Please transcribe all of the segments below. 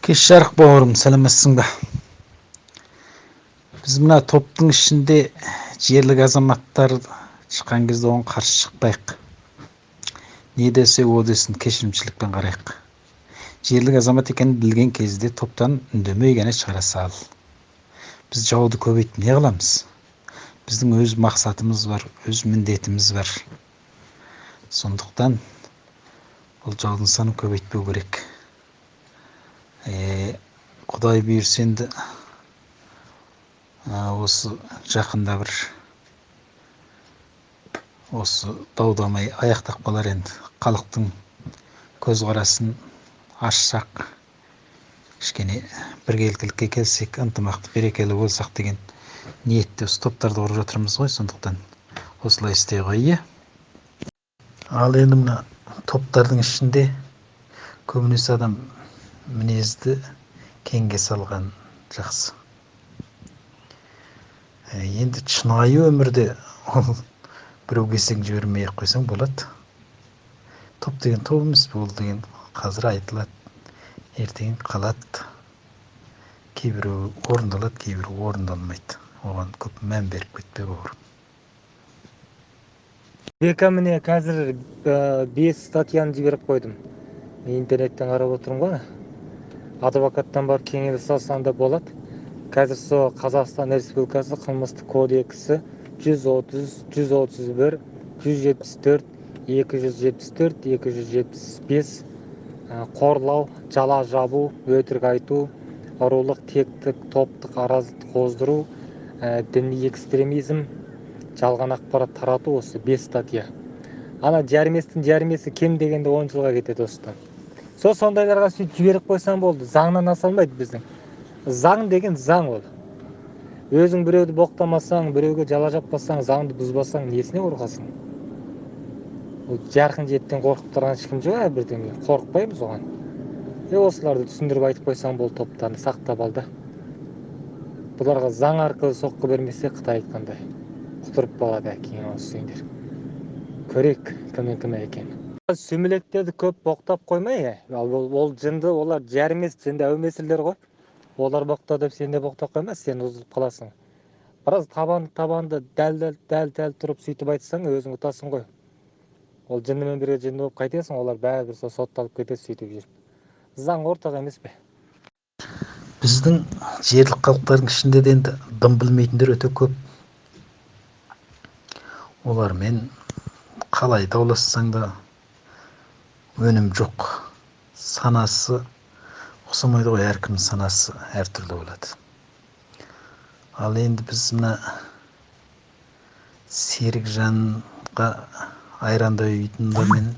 Кеш жарық бауырым, сәлеметсің бе? Біз мына топтың ішінде жерлік азаматтар шыққан кезде оған қарсы шықпайық. Не десе о десін, кешірімшілікпен қарайық. Жерлік азамат екенін білген кезде топтан үндемей ғана шығара сал. Біз жауды көбейтіп не қыламыз? Біздің өз мақсатымыз бар, өз міндетіміз бар. Сондықтан бұл жаудың санын көбейтпеу керек. Құдай бұйырса енді осы жақында бір осы дау-дамай аяқтап қалар енді. Халықтың көзқарасын ашсақ, кішкене біркелкілікке келсек, ынтымақты берекелі болсақ деген ниетте осы топтарды құрып жатырмыз ғой. Сондықтан осылай істей ғой. Ал енді мына топтардың ішінде көбінесе адам мінезді кеңге салған жақсы. Енді шынайы өмірде ол біреу кесең жібермей-ақ қойсаң болады. Топ деген топ емес, бұл деген қазір айтылады, ертең қалады. Кейбіреу орындалады, кейбіреу орындалмайды. Оған көп мән беріп кетпе бауырым. Міне қазір 5 статьяны жіберіп қойдым. Интернеттен қарап отырмын ғой. Адвокаттан барып кеңес алсаң да болады. Қазір со Қазақстан Республикасы қылмыстық кодексі 130, 131, 174, 274, 275 қорлау, жала жабу, өтірік айту, ұрылық, тектік, топтық араздық қоздыру, діни экстремизм, жалған ақпарат тарату, осы 5 статья. Ана жармесі кем дегенде 10 жылға кетеді осыдан. Сондайларға сөйтіп жіберіп қойсаң болды. Заңнан аса алмайды біздің. Заң деген заң ол. Өзің біреуді боқтамасаң, біреуге жала жаппасаң, заңды бұзбасаң, несіне қорқасың? Ол жарқын жеттен қорқып тұрған ешкім жоқ, бірдеңе. Қорықпаймыз оған. Осыларды түсіндіріп айтып қойсаң болды, топтарды сақтап ал да. Бұларға заң арқылы соққы бермесе, Қытай айтқандай құтырып қалады кейін осы сендер. Көрек кім екен. Сүмелектерді көп боқтап қоймай, ол жынды, олар жармес, жынды әумесілдер ғой. Олар боқта деп сен де боқтап қоймас, сен ұзылып қаласың. Біраз табанды дәл тұрып сөйтіп айтсаң, өзің ұтасың ғой. Ол жынымен бірге жынды болып қайтесің, олар бәрібір сотталып кетеді сөйтіп жүріп. Заң ортақ емес пе? Біздің жерлік халықтардың ішінде де енді дым білмейтіндер өте көп. Олармен қалай даулассаң да өнім жоқ. Санасы ұқсамайды ғой, әркімнің санасы әртүрлі болады. Ал енді біз мына Серікжанға айранда үйітіндармен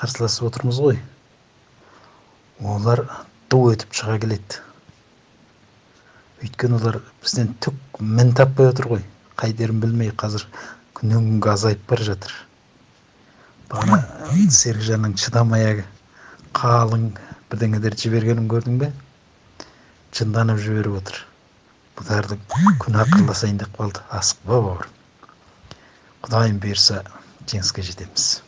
қарсыласып отырмыз ғой. Олар ду өтіп шыға келеді. Өйткені олар бізден түк мін таппай отыр ғой. Қайдерін білмей қазір күннен күнге азайып бара жатыр. Бағана Серікжанның шыдамай қалың бірдеңелер жібергенін көрдің бе? Жынданып жіберіп отыр. Бұларды күн ақылдасайын деп қалды. Асықпа бауырым. Құдайым бұйырса жеңіске жетеміз.